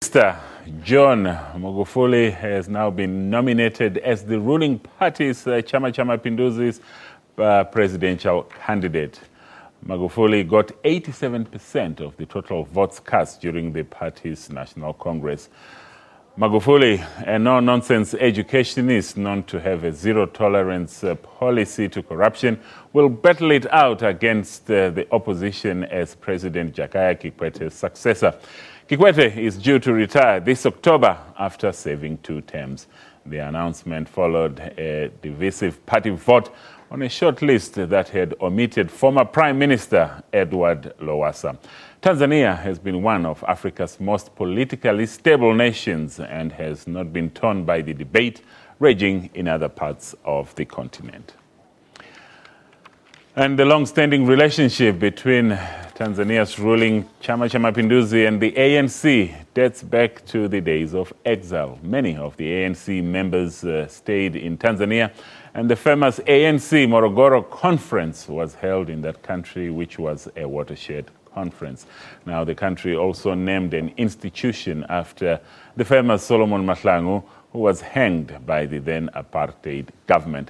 Mr. John Magufuli has now been nominated as the ruling party's Chama Mapinduzi's presidential candidate. Magufuli got 87% of the total votes cast during the party's National Congress. Magufuli, a no-nonsense educationist known to have a zero-tolerance policy to corruption, will battle it out against the opposition as President Jakaya Kikwete's successor. Kikwete is due to retire this October after serving 2 terms. The announcement followed a divisive party vote on a short list that had omitted former Prime Minister Edward Lowassa. Tanzania has been one of Africa's most politically stable nations and has not been torn by the debate raging in other parts of the continent. And the long-standing relationship between Tanzania's ruling Chama Mapinduzi and the ANC dates back to the days of exile. Many of the ANC members stayed in Tanzania, and the famous ANC Morogoro conference was held in that country, which was a watershed conference. Now, the country also named an institution after the famous Solomon Mahlangu, who was hanged by the then apartheid government.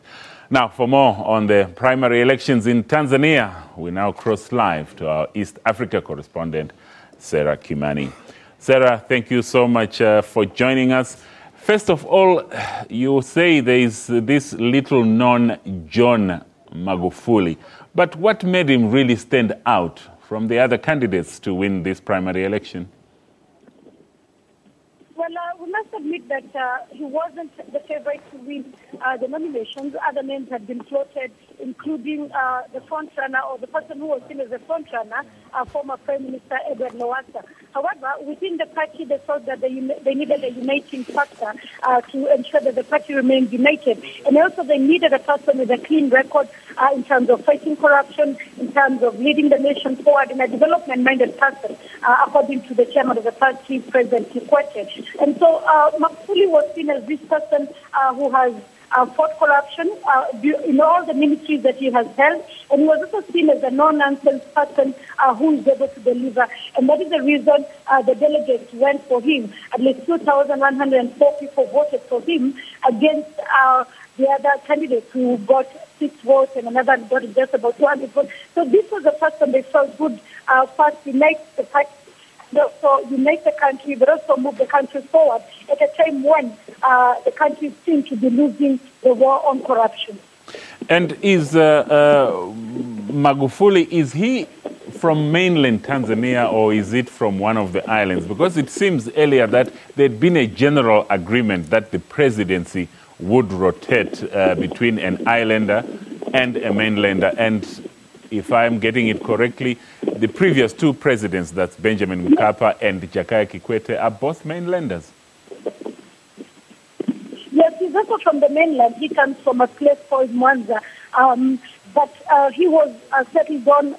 Now, for more on the primary elections in Tanzania, we now cross live to our East Africa correspondent, Sarah Kimani. Sarah, thank you so much for joining us. First of all, you say there is this little-known John Magufuli, but what made him really stand out from the other candidates to win this primary election? Well, we must admit that he wasn't the favorite to win the nominations. Other names had been floated, including the frontrunner, or the person who was seen as a frontrunner, former Prime Minister Edward Lowassa. However, within the party, they thought that they needed a uniting factor to ensure that the party remained united. And also they needed a person with a clean record in terms of fighting corruption, in terms of leading the nation forward, and a development-minded person, according to the chairman of the party, President Kikwete. And so Magufuli was seen as this person who has fought corruption in all the ministries that he has held, and he was also seen as a no-nonsense person who is able to deliver. And that is the reason the delegates went for him. At least 2,104 people voted for him against the other candidates who got 6 votes and another got just about 200 votes. So this was the person they felt would first unite the party, also unite the country, but also move the country forward at a time when the country seemed to be losing the war on corruption. And is Magufuli, is he from mainland Tanzania or is it from one of the islands? Because it seems earlier that there'd been a general agreement that the presidency would rotate between an islander and a mainlander. And if I'm getting it correctly, the previous 2 presidents, that's Benjamin Mkapa and Jakaya Kikwete, are both mainlanders. Yes, he's also from the mainland. He comes from a place called Mwanza. But he was settled on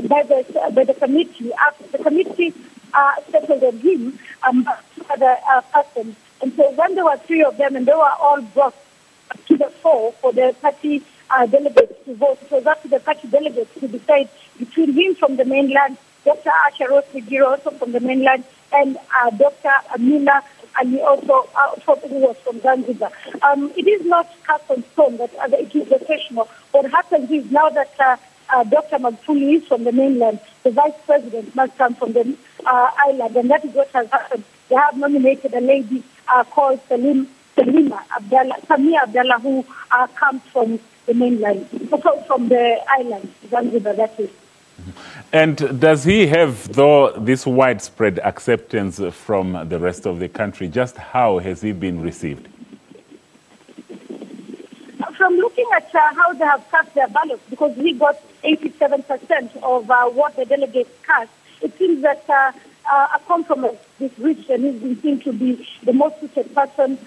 by the committee. After the committee settled on him, other persons. And so when there were 3 of them, and they were all brought to the fore for the party delegates to vote. It was up to the party delegates to decide between him from the mainland, Dr. Asharos Migiro, also from the mainland, and Dr. Amina Ali, also who was from Zanzibar. It is not cast on stone that it is rotational. What happens is now that Dr. Magufuli is from the mainland, the vice president must come from the island, and that is what has happened. They have nominated a lady called Samia Abdallah, who comes from the mainland, also from the island, Zanzibar, that is. And does he have, though, this widespread acceptance from the rest of the country? Just how has he been received? From looking at how they have cast their ballots, because he got 87% of what the delegates cast, it seems that a compromise is reached, and he's been seen to be the most suited person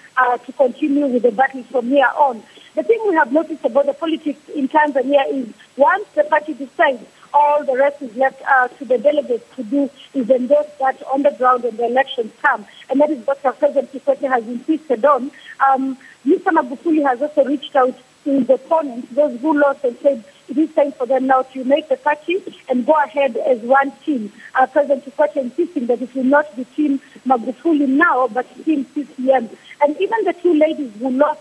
to continue with the battle from here on. The thing we have noticed about the politics in Tanzania is once the party decides, all the rest is left to the delegates to do is endorse that on the ground when the elections come. And that is what President Kikwete has insisted on. Mr. Magufuli has also reached out to his opponents, those who lost, and said it is time for them now to unite the party and go ahead as one team. President Kikwete insisting that it will not be Team Magufuli now, but Team CCM. And even the two ladies who lost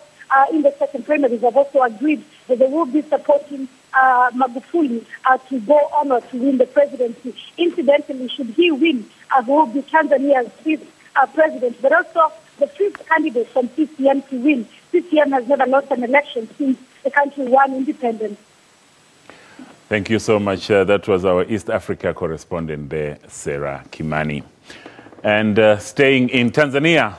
in the second primaries have also agreed that they will be supporting Magufuli to go on or to win the presidency. Incidentally, should he win, who will be Tanzania's fifth president, but also the fifth candidate from CCM to win. CCM has never lost an election since the country won independence. Thank you so much. That was our East Africa correspondent there, Sarah Kimani. And staying in Tanzania,